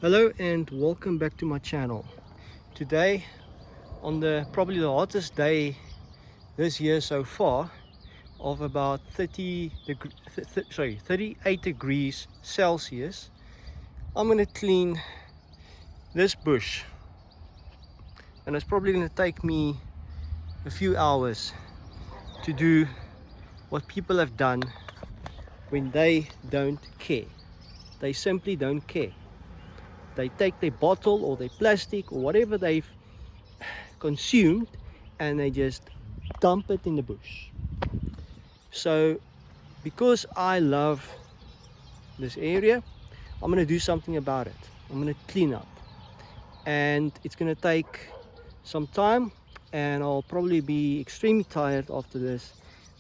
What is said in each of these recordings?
Hello and welcome back to my channel. Today, on the probably the hottest day this year so far, of about 38 degrees Celsius, I'm going to clean this bush, and it's probably going to take me a few hours to do what people have done when they don't care. They simply don't care. They take their bottle or their plastic or whatever they've consumed and they just dump it in the bush. So because I love this area, I'm going to do something about it. I'm going to clean up, and it's going to take some time, and I'll probably be extremely tired after this,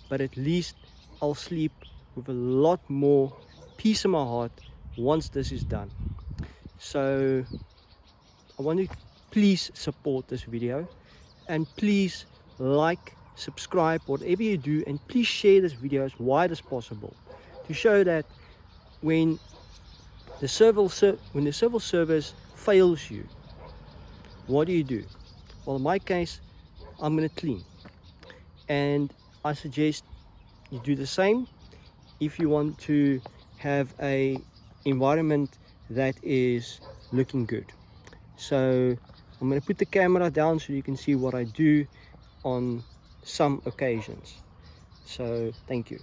but at least I'll sleep with a lot more peace in my heart once this is done. So I want you to please support this video, and please like, subscribe, whatever you do, and please share this video as wide as possible to show that when the civil service fails you, what do? Well, in my case, I'm going to clean, and I suggest you do the same if you want to have a environment that is looking good. So I'm going to put the camera down so you can see what I do on some occasions. So thank you.